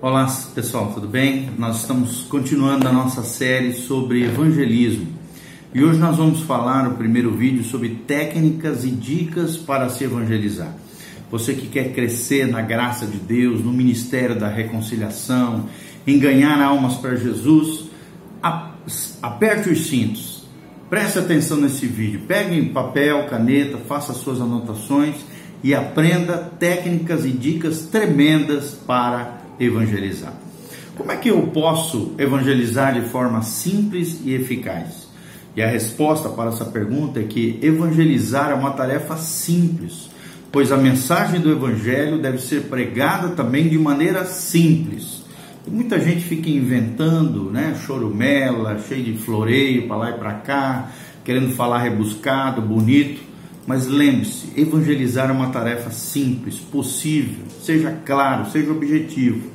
Olá pessoal, tudo bem? Nós estamos continuando a nossa série sobre evangelismo e hoje nós vamos falar no primeiro vídeo sobre técnicas e dicas para se evangelizar. Você que quer crescer na graça de Deus, no ministério da reconciliação, em ganhar almas para Jesus, aperte os cintos, preste atenção nesse vídeo, pegue papel, caneta, faça suas anotações e aprenda técnicas e dicas tremendas para evangelizar. Como é que eu posso evangelizar de forma simples e eficaz? E a resposta para essa pergunta é que evangelizar é uma tarefa simples, pois a mensagem do evangelho deve ser pregada também de maneira simples. E muita gente fica inventando, chorumela, cheio de floreio para lá e para cá, querendo falar rebuscado, bonito. Mas lembre-se, evangelizar é uma tarefa simples, possível, seja claro, seja objetivo.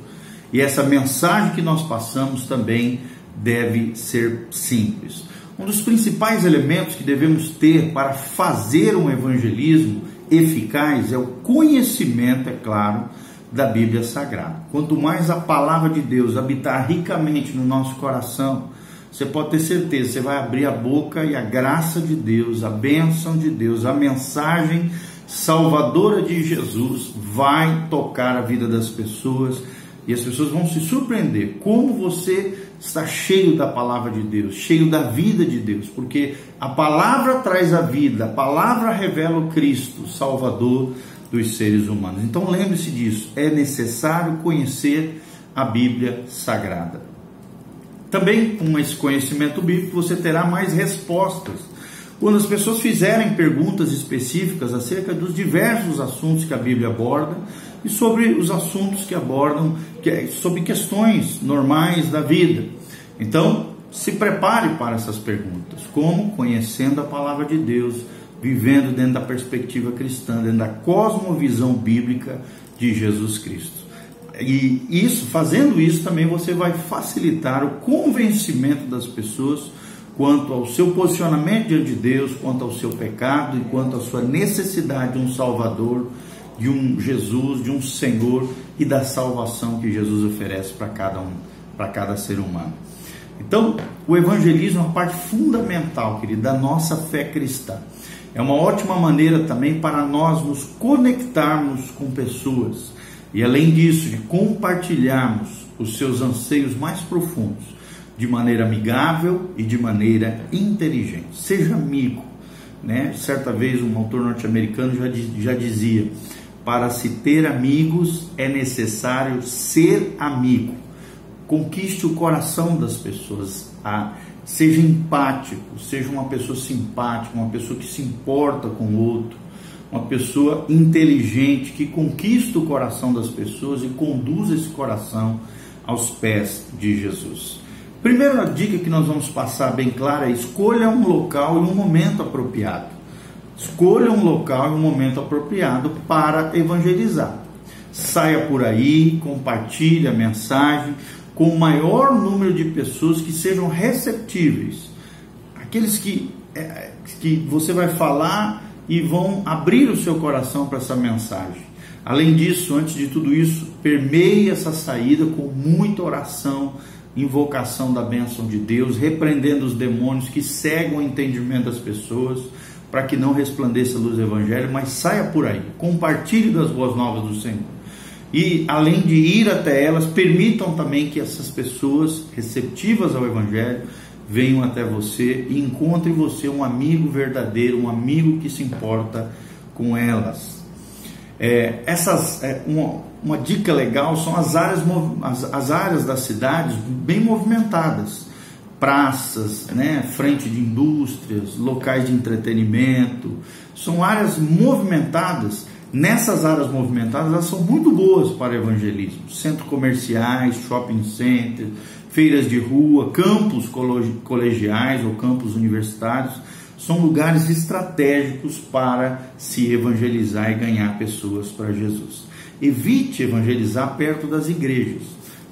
E essa mensagem que nós passamos também deve ser simples. Um dos principais elementos que devemos ter para fazer um evangelismo eficaz é o conhecimento, é claro, da Bíblia Sagrada. Quanto mais a palavra de Deus habitar ricamente no nosso coração, você pode ter certeza, você vai abrir a boca e a graça de Deus, a bênção de Deus, a mensagem salvadora de Jesus vai tocar a vida das pessoas e as pessoas vão se surpreender como você está cheio da palavra de Deus, cheio da vida de Deus, porque a palavra traz a vida, a palavra revela o Cristo, Salvador dos seres humanos. Então lembre-se disso, é necessário conhecer a Bíblia Sagrada. Também com esse conhecimento bíblico você terá mais respostas. Quando as pessoas fizerem perguntas específicas acerca dos diversos assuntos que a Bíblia aborda e sobre os assuntos que abordam, sobre questões normais da vida. Então, se prepare para essas perguntas. Como? Conhecendo a palavra de Deus, vivendo dentro da perspectiva cristã, dentro da cosmovisão bíblica de Jesus Cristo. E fazendo isso também você vai facilitar o convencimento das pessoas quanto ao seu posicionamento diante de Deus, quanto ao seu pecado e quanto à sua necessidade de um Salvador, de um Jesus, de um Senhor e da salvação que Jesus oferece para cada ser humano. Então, o evangelismo é uma parte fundamental, querido, da nossa fé cristã. É uma ótima maneira também para nós nos conectarmos com pessoas. E além disso, de compartilharmos os seus anseios mais profundos, de maneira amigável e de maneira inteligente. Seja amigo, Certa vez um autor norte-americano já dizia, para se ter amigos é necessário ser amigo. Conquiste o coração das pessoas, seja empático, seja uma pessoa simpática, uma pessoa que se importa com o outro, uma pessoa inteligente que conquista o coração das pessoas e conduz esse coração aos pés de Jesus. Primeira dica que nós vamos passar bem clara é: escolha um local e um momento apropriado. Escolha um local e um momento apropriado para evangelizar. Saia por aí, compartilhe a mensagem com o maior número de pessoas que sejam receptíveis. Aqueles que você vai falar e vão abrir o seu coração para essa mensagem. Além disso, antes de tudo isso, permeie essa saída com muita oração, invocação da bênção de Deus, repreendendo os demônios que cegam o entendimento das pessoas, para que não resplandeça a luz do Evangelho, mas saia por aí, compartilhe das boas novas do Senhor. E além de ir até elas, permitam também que essas pessoas receptivas ao Evangelho venham até você e encontrem em você um amigo verdadeiro, um amigo que se importa com elas. Uma dica legal são as áreas das cidades bem movimentadas, praças, frente de indústrias, locais de entretenimento, são áreas movimentadas. Nessas áreas movimentadas, elas são muito boas para evangelismo. Centros comerciais, shopping centers, feiras de rua, campos colegiais ou campos universitários, são lugares estratégicos para se evangelizar e ganhar pessoas para Jesus. Evite evangelizar perto das igrejas,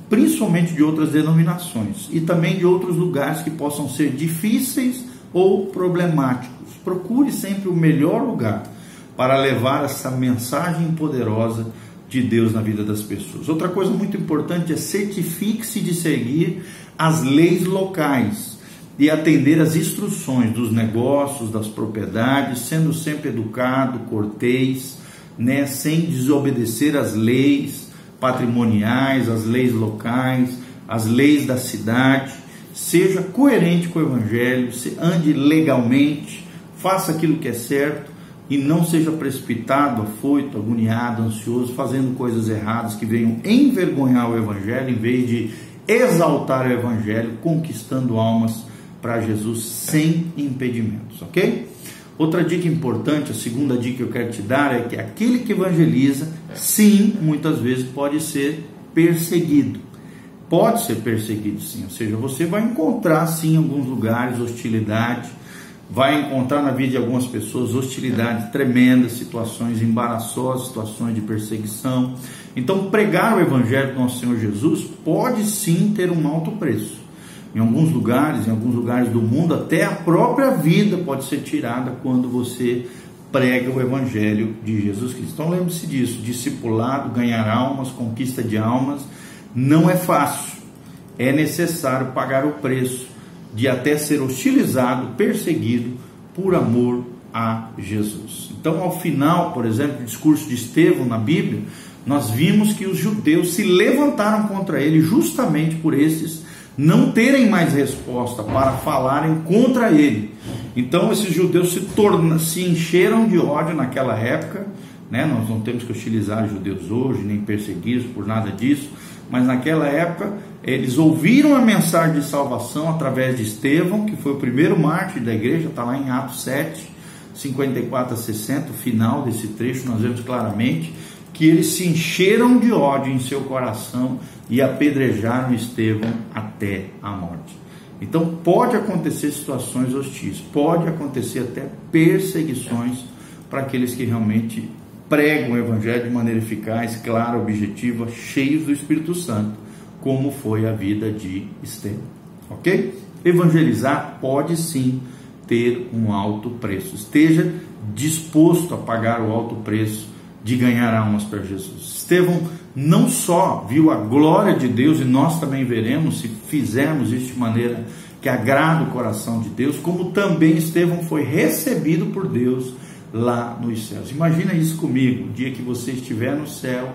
principalmente de outras denominações e também de outros lugares que possam ser difíceis ou problemáticos. Procure sempre o melhor lugar para levar essa mensagem poderosa de Deus na vida das pessoas. Outra coisa muito importante é certifique-se de seguir as leis locais e atender às instruções dos negócios, das propriedades, sendo sempre educado, cortês, né, sem desobedecer às leis patrimoniais, as leis locais, as leis da cidade. Seja coerente com o Evangelho, ande legalmente, faça aquilo que é certo e não seja precipitado, afoito, agoniado, ansioso, fazendo coisas erradas que venham envergonhar o Evangelho, em vez de exaltar o Evangelho, conquistando almas para Jesus sem impedimentos, ok? Outra dica importante, a segunda dica que eu quero te dar é que aquele que evangeliza, sim, muitas vezes pode ser perseguido. Pode ser perseguido, sim. Ou seja, você vai encontrar, sim, em alguns lugares hostilidade, vai encontrar na vida de algumas pessoas hostilidade tremenda, situações embaraçosas, situações de perseguição. Então, pregar o Evangelho do nosso Senhor Jesus pode, sim, ter um alto preço. Em alguns lugares do mundo, até a própria vida pode ser tirada quando você prega o Evangelho de Jesus Cristo. Então lembre-se disso, discipulado, ganhar almas, conquista de almas, não é fácil. É necessário pagar o preço de até ser hostilizado, perseguido por amor a Jesus. Então, ao final, por exemplo, do discurso de Estevão na Bíblia, nós vimos que os judeus se levantaram contra ele justamente por esses não terem mais resposta para falarem contra ele. Então esses judeus se encheram de ódio naquela época, né? Nós não temos que hostilizar os judeus hoje, nem persegui-los por nada disso, mas naquela época eles ouviram a mensagem de salvação através de Estevão, que foi o primeiro mártir da igreja, está lá em Atos 7, 54 a 60, o final desse trecho nós vemos claramente, que eles se encheram de ódio em seu coração e apedrejaram Estevão até a morte. Então pode acontecer situações hostis, pode acontecer até perseguições para aqueles que realmente pregam o Evangelho de maneira eficaz, clara, objetiva, cheios do Espírito Santo, como foi a vida de Estevão, ok? Evangelizar pode sim ter um alto preço, esteja disposto a pagar o alto preço de ganhar almas para Jesus. Estevão não só viu a glória de Deus, e nós também veremos se fizermos isso de maneira que agrada o coração de Deus, como também Estevão foi recebido por Deus lá nos céus. Imagina isso comigo, o dia que você estiver no céu,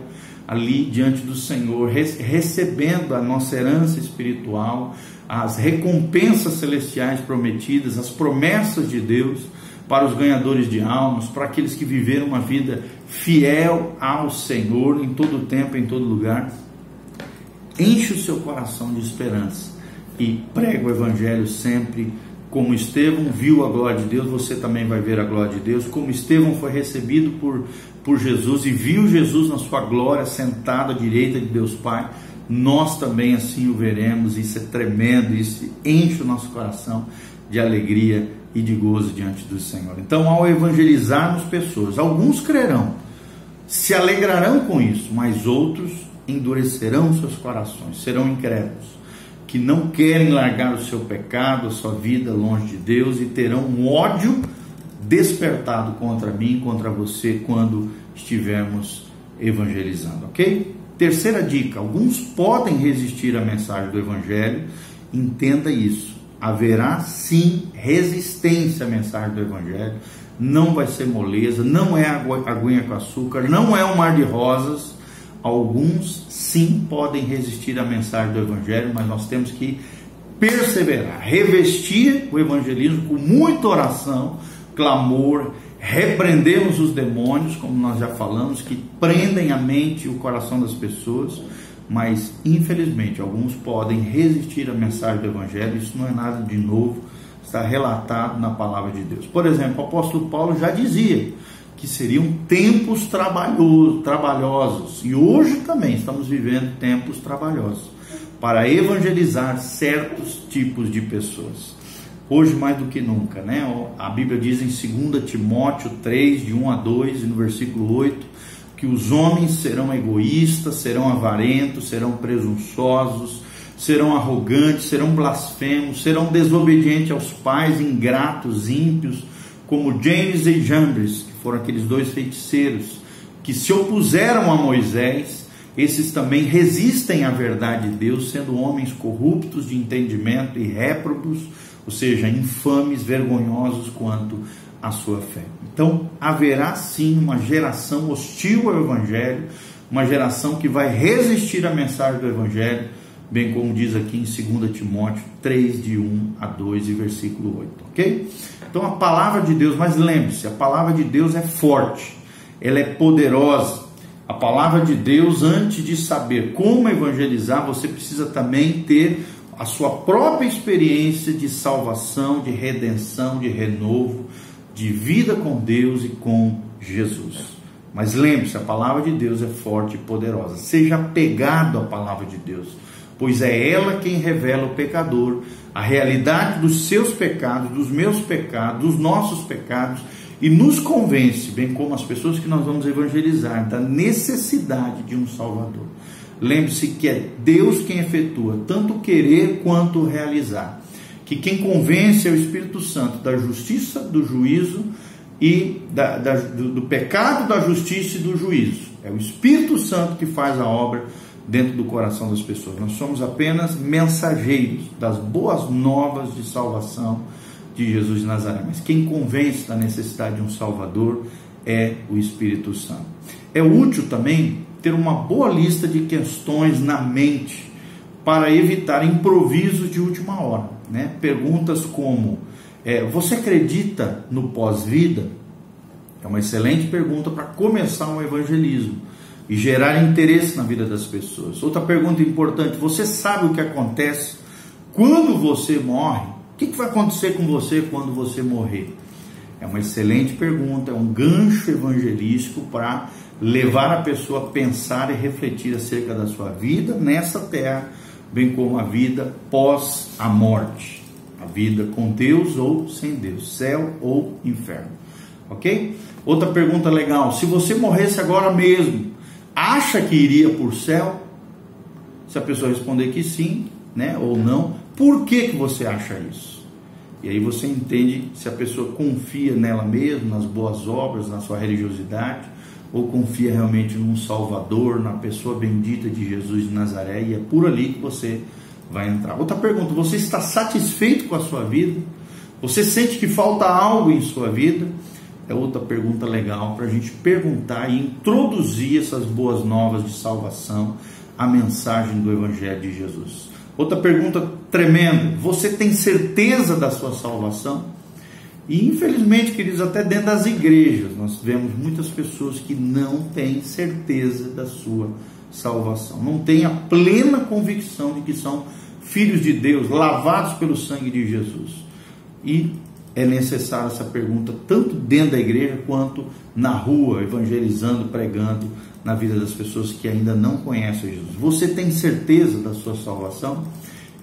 ali diante do Senhor, recebendo a nossa herança espiritual, as recompensas celestiais prometidas, as promessas de Deus para os ganhadores de almas, para aqueles que viveram uma vida fiel ao Senhor em todo tempo, em todo lugar. Enche o seu coração de esperança e prega o Evangelho sempre. Como Estevão viu a glória de Deus, você também vai ver a glória de Deus. Como Estevão foi recebido por Jesus e viu Jesus na sua glória, sentado à direita de Deus Pai, nós também assim o veremos. Isso é tremendo, isso enche o nosso coração de alegria e de gozo diante do Senhor. Então, ao evangelizarmos pessoas, alguns crerão, se alegrarão com isso, mas outros endurecerão seus corações, serão incrédulos, que não querem largar o seu pecado, a sua vida longe de Deus, e terão um ódio despertado contra mim, contra você, quando estivermos evangelizando, ok? Terceira dica, alguns podem resistir à mensagem do Evangelho, entenda isso, haverá sim resistência à mensagem do Evangelho, não vai ser moleza, não é aguinha com açúcar, não é um mar de rosas. Alguns sim podem resistir à mensagem do Evangelho, mas nós temos que perseverar, revestir o evangelismo com muita oração, clamor, repreendemos os demônios, como nós já falamos, que prendem a mente e o coração das pessoas, mas infelizmente alguns podem resistir à mensagem do Evangelho. Isso não é nada de novo, está relatado na palavra de Deus. Por exemplo, o apóstolo Paulo já dizia que seriam tempos trabalhosos, e hoje também estamos vivendo tempos trabalhosos para evangelizar certos tipos de pessoas. Hoje mais do que nunca, né? A Bíblia diz em 2 Timóteo 3, de 1 a 2, e no versículo 8, que os homens serão egoístas, serão avarentos, serão presunçosos, serão arrogantes, serão blasfemos, serão desobedientes aos pais, ingratos, ímpios, como Janes e Jambres, que foram aqueles dois feiticeiros que se opuseram a Moisés, esses também resistem à verdade de Deus, sendo homens corruptos de entendimento e réprobos, ou seja, infames, vergonhosos quanto à sua fé. Então, haverá sim uma geração hostil ao Evangelho, uma geração que vai resistir à mensagem do Evangelho, bem como diz aqui em 2 Timóteo 3, de 1 a 2 e versículo 8, ok? Então, a palavra de Deus, mas lembre-se, a palavra de Deus é forte, ela é poderosa. A palavra de Deus, antes de saber como evangelizar, você precisa também ter a sua própria experiência de salvação, de redenção, de renovo, de vida com Deus e com Jesus. Mas lembre-se, a palavra de Deus é forte e poderosa. Seja apegado à palavra de Deus, pois é ela quem revela ao pecador a realidade dos seus pecados, dos meus pecados, dos nossos pecados, e nos convence, bem como as pessoas que nós vamos evangelizar, da necessidade de um Salvador. Lembre-se que é Deus quem efetua tanto o querer quanto o realizar. Que quem convence é o Espírito Santo da justiça, do juízo e do pecado, da justiça e do juízo. É o Espírito Santo que faz a obra dentro do coração das pessoas. Nós somos apenas mensageiros das boas novas de salvação de Jesus de Nazaré, mas quem convence da necessidade de um Salvador é o Espírito Santo. É útil também ter uma boa lista de questões na mente para evitar improvisos de última hora, né? Perguntas como, você acredita no pós-vida? É uma excelente pergunta para começar um evangelismo e gerar interesse na vida das pessoas. Outra pergunta importante, você sabe o que acontece quando você morre? O que vai acontecer com você quando você morrer? É uma excelente pergunta, é um gancho evangelístico para levar a pessoa a pensar e refletir acerca da sua vida nessa terra, bem como a vida pós a morte, a vida com Deus ou sem Deus, céu ou inferno, ok? Outra pergunta legal, se você morresse agora mesmo, acha que iria para o céu? Se a pessoa responder que sim, né, ou não, por que você acha isso? E aí você entende se a pessoa confia nela mesma, nas boas obras, na sua religiosidade, ou confia realmente num Salvador, na pessoa bendita de Jesus de Nazaré, e é por ali que você vai entrar. Outra pergunta, você está satisfeito com a sua vida? Você sente que falta algo em sua vida? É outra pergunta legal para a gente perguntar e introduzir essas boas novas de salvação, a mensagem do Evangelho de Jesus. Outra pergunta tremenda, você tem certeza da sua salvação? E infelizmente, queridos, até dentro das igrejas, nós vemos muitas pessoas que não têm certeza da sua salvação, não têm a plena convicção de que são filhos de Deus, lavados pelo sangue de Jesus. E é necessária essa pergunta, tanto dentro da igreja, quanto na rua, evangelizando, pregando, na vida das pessoas que ainda não conhecem Jesus. Você tem certeza da sua salvação?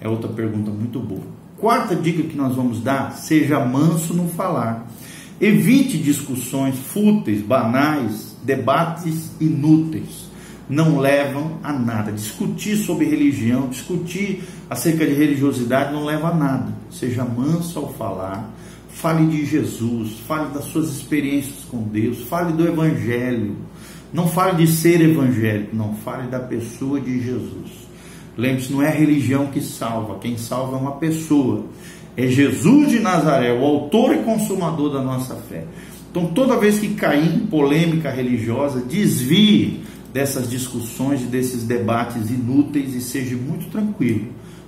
É outra pergunta muito boa. Quarta dica que nós vamos dar, seja manso no falar. Evite discussões fúteis, banais, debates inúteis. Não levam a nada. Discutir sobre religião, discutir acerca de religiosidade não leva a nada. Seja manso ao falar. Fale de Jesus, fale das suas experiências com Deus, fale do Evangelho. Não fale de ser evangélico, não, fale da pessoa de Jesus. Lembre-se, não é a religião que salva, quem salva é uma pessoa. É Jesus de Nazaré, o autor e consumador da nossa fé. Então, toda vez que cair em polêmica religiosa, desvie dessas discussões e desses debates inúteis e seja muito tranquilo,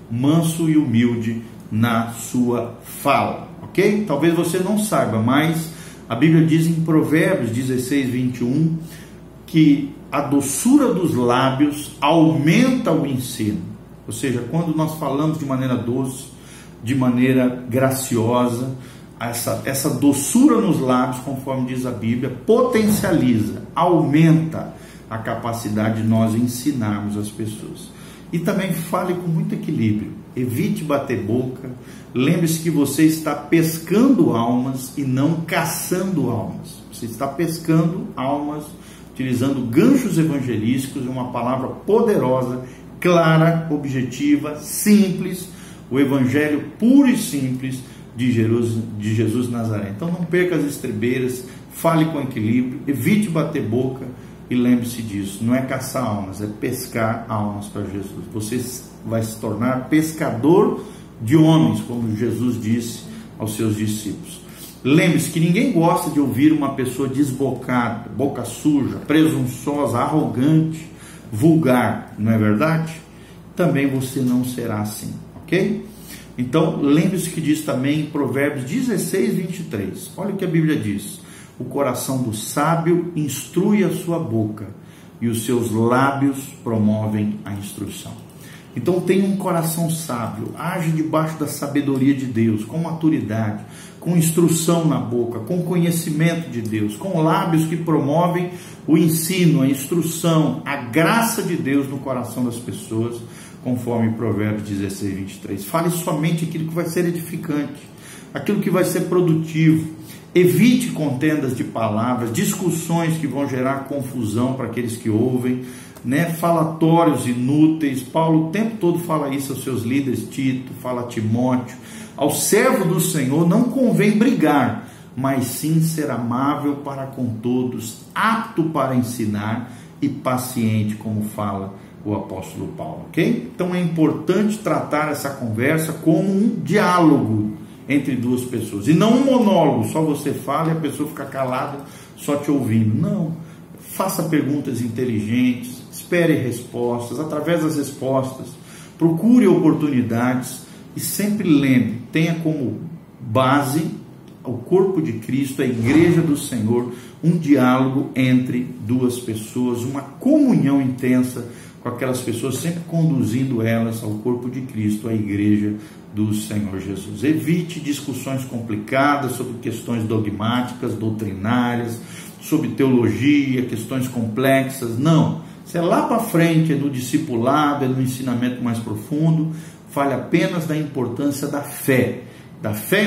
manso e humilde na sua fala, ok? Talvez você não saiba, mas a Bíblia diz em Provérbios 16, 21, que a doçura dos lábios aumenta o ensino. Ou seja, quando nós falamos de maneira doce, de maneira graciosa, essa doçura nos lábios, conforme diz a Bíblia, potencializa, aumenta a capacidade de nós ensinarmos as pessoas. E também fale com muito equilíbrio, evite bater boca, lembre-se que você está pescando almas e não caçando almas. Você está pescando almas utilizando ganchos evangelísticos, uma palavra poderosa, clara, objetiva, simples, o evangelho puro e simples de Jesus de Nazaré. Então não perca as estribeiras, fale com equilíbrio, evite bater boca E lembre-se disso, não é caçar almas, é pescar almas para Jesus. Você vai se tornar pescador de homens, como Jesus disse aos seus discípulos. Lembre-se que ninguém gosta de ouvir uma pessoa desbocada, boca suja, presunçosa, arrogante, vulgar, não é verdade? Também você não será assim, ok? Então, lembre-se que diz também em Provérbios 16, 23. Olha o que a Bíblia diz. O coração do sábio instrui a sua boca e os seus lábios promovem a instrução. Então, tenha um coração sábio, age debaixo da sabedoria de Deus, com maturidade, com instrução na boca, com conhecimento de Deus, com lábios que promovem o ensino, a instrução, a graça de Deus no coração das pessoas, conforme Provérbios 16, 23. Fale somente aquilo que vai ser edificante, aquilo que vai ser produtivo. Evite contendas de palavras, discussões que vão gerar confusão para aqueles que ouvem, falatórios inúteis. Paulo o tempo todo fala isso aos seus líderes, Tito, fala a Timóteo. Ao servo do Senhor não convém brigar, mas sim ser amável para com todos, apto para ensinar e paciente, como fala o apóstolo Paulo, ok? Então é importante tratar essa conversa como um diálogo entre duas pessoas, e não um monólogo, só você fala e a pessoa fica calada só te ouvindo. Não, faça perguntas inteligentes, espere respostas. Através das respostas, procure oportunidades e sempre lembre, tenha como base o corpo de Cristo, a igreja do Senhor, um diálogo entre duas pessoas, uma comunhão intensa com aquelas pessoas, sempre conduzindo elas ao corpo de Cristo, a igreja do Senhor Jesus. Evite discussões complicadas sobre questões dogmáticas, doutrinárias, sobre teologia, questões complexas. Não, se é lá para frente, é no discipulado, é no ensinamento mais profundo. Fale apenas da importância da fé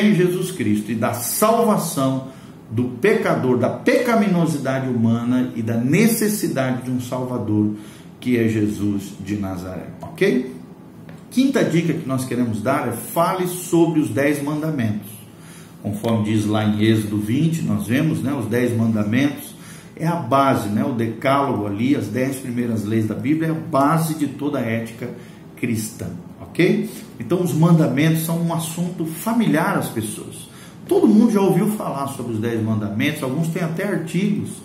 em Jesus Cristo e da salvação do pecador, da pecaminosidade humana e da necessidade de um Salvador, que é Jesus de Nazaré, ok? Quinta dica que nós queremos dar é: fale sobre os 10 mandamentos. Conforme diz lá em Êxodo 20, nós vemos, os 10 mandamentos, é a base, o decálogo ali, as 10 primeiras leis da Bíblia, é a base de toda a ética cristã, ok? Então os mandamentos são um assunto familiar às pessoas. Todo mundo já ouviu falar sobre os 10 mandamentos, alguns têm até artigos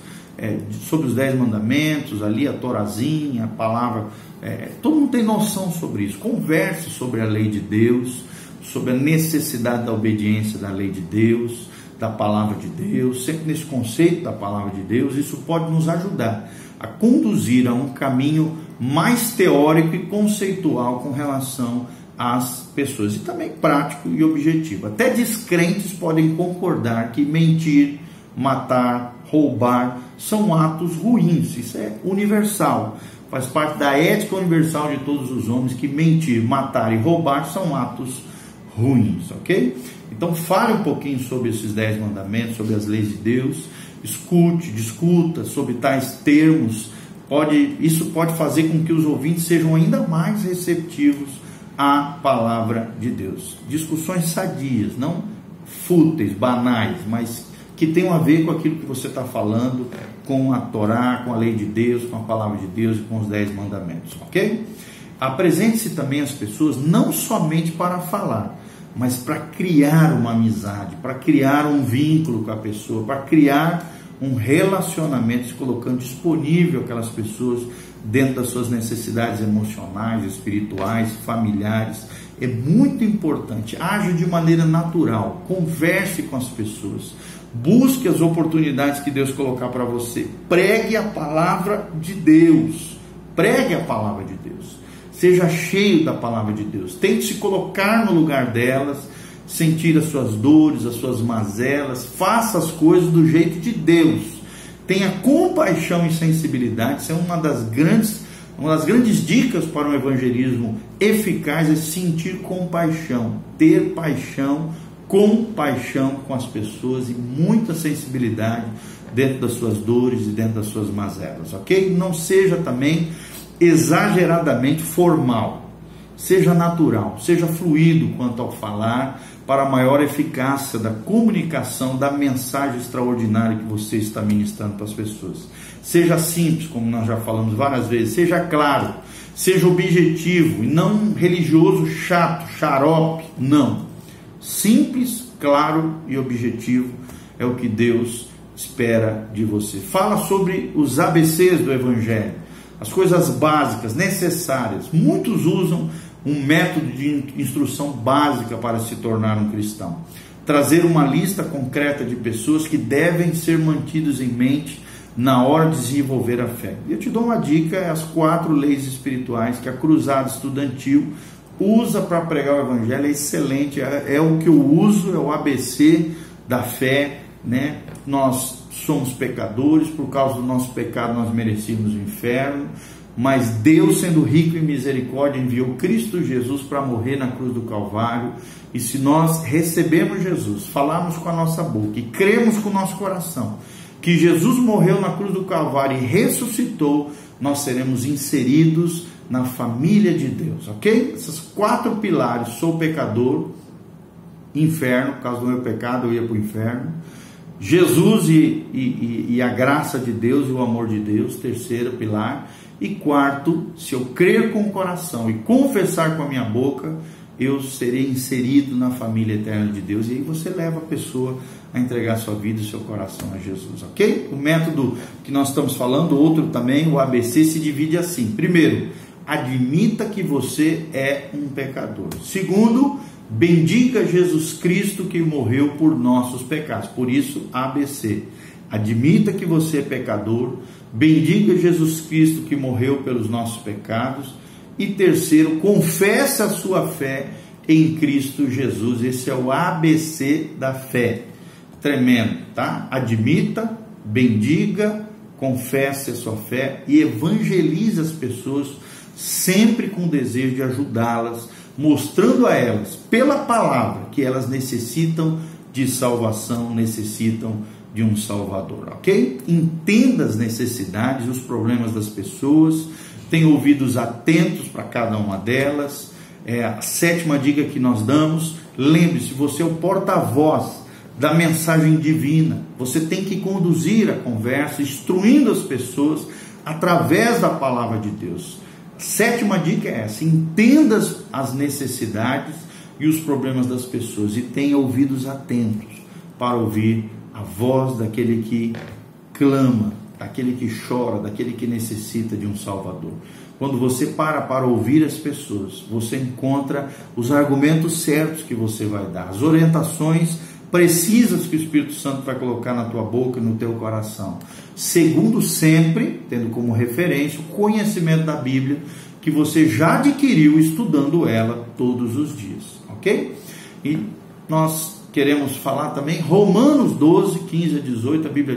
sobre os 10 mandamentos, ali a Torazinha, a palavra, todo mundo tem noção sobre isso. Converse sobre a lei de Deus, sobre a necessidade da obediência da lei de Deus, da palavra de Deus, sempre nesse conceito da palavra de Deus. Isso pode nos ajudar a conduzir a um caminho mais teórico e conceitual com relação às pessoas, e também prático e objetivo. Até descrentes podem concordar que mentir, matar, roubar são atos ruins. Isso é universal, faz parte da ética universal de todos os homens, que mentir, matar e roubar são atos ruins, ok? Então fale um pouquinho sobre esses 10 mandamentos, sobre as leis de Deus, escute, discuta sobre tais termos. Isso pode fazer com que os ouvintes sejam ainda mais receptivos à palavra de Deus. Discussões sadias, não fúteis, banais, mas que tenham a ver com aquilo que você está falando, com a Torá, com a lei de Deus, com a palavra de Deus e com os 10 mandamentos, ok? Apresente-se também às pessoas não somente para falar, mas para criar uma amizade, para criar um vínculo com a pessoa, para criar um relacionamento, se colocando disponível aquelas pessoas dentro das suas necessidades emocionais, espirituais, familiares. É muito importante. Aja de maneira natural, converse com as pessoas, busque as oportunidades que Deus colocar para você, pregue a palavra de Deus, pregue a palavra de Deus, seja cheio da palavra de Deus, tente se colocar no lugar delas, sentir as suas dores, as suas mazelas, faça as coisas do jeito de Deus, tenha compaixão e sensibilidade. Isso é uma das grandes dicas para um evangelismo eficaz, é sentir compaixão, ter paixão, compaixão com as pessoas e muita sensibilidade dentro das suas dores e dentro das suas mazelas, ok? Não seja também exageradamente formal, seja natural, seja fluido quanto ao falar, para a maior eficácia da comunicação da mensagem extraordinária que você está ministrando para as pessoas. Seja simples, como nós já falamos várias vezes, seja claro, seja objetivo e não religioso chato, xarope, não. Simples, claro e objetivo é o que Deus espera de você. Fala sobre os ABCs do Evangelho, as coisas básicas, necessárias. Muitos usam um método de instrução básica para se tornar um cristão. Trazer uma lista concreta de pessoas que devem ser mantidas em mente na hora de desenvolver a fé. Eu te dou uma dica, as 4 leis espirituais que a Cruzada Estudantil usa para pregar o Evangelho, é excelente, é o que eu uso, é o ABC da fé, né? Nós somos pecadores, por causa do nosso pecado nós merecíamos o inferno, mas Deus, sendo rico em misericórdia, enviou Cristo Jesus para morrer na cruz do Calvário. E se nós recebemos Jesus, falarmos com a nossa boca e cremos com o nosso coração que Jesus morreu na cruz do Calvário e ressuscitou, nós seremos inseridos na família de Deus, ok? Esses 4 pilares: sou pecador, inferno, por causa do meu pecado eu ia para o inferno, Jesus e a graça de Deus e o amor de Deus, 3º pilar, e 4º, se eu crer com o coração e confessar com a minha boca, eu serei inserido na família eterna de Deus. E aí você leva a pessoa a entregar sua vida e seu coração a Jesus, ok? O método que nós estamos falando, outro também, o ABC, se divide assim: primeiro, admita que você é um pecador. Segundo, bendiga Jesus Cristo que morreu por nossos pecados. Por isso, ABC. Admita que você é pecador, bendiga Jesus Cristo que morreu pelos nossos pecados. E terceiro, confesse a sua fé em Cristo Jesus. Esse é o ABC da fé. Tremendo, tá? Admita, bendiga, confesse a sua fé e evangelize as pessoas, sempre com o desejo de ajudá-las, mostrando a elas, pela palavra, que elas necessitam de salvação, necessitam de um Salvador, ok? Entenda as necessidades, os problemas das pessoas, tenha ouvidos atentos para cada uma delas. A 7ª dica que nós damos: lembre-se, você é o porta-voz da mensagem divina, você tem que conduzir a conversa, instruindo as pessoas através da palavra de Deus. A 7ª dica é essa: entenda as necessidades e os problemas das pessoas e tenha ouvidos atentos para ouvir a voz daquele que clama, daquele que chora, daquele que necessita de um Salvador. Quando você para ouvir as pessoas, você encontra os argumentos certos que você vai dar, as orientações precisas que o Espírito Santo vai colocar na tua boca e no teu coração, segundo sempre, tendo como referência o conhecimento da Bíblia, que você já adquiriu estudando ela todos os dias, ok? E nós queremos falar também Romanos 12, 15 a 18, a Bíblia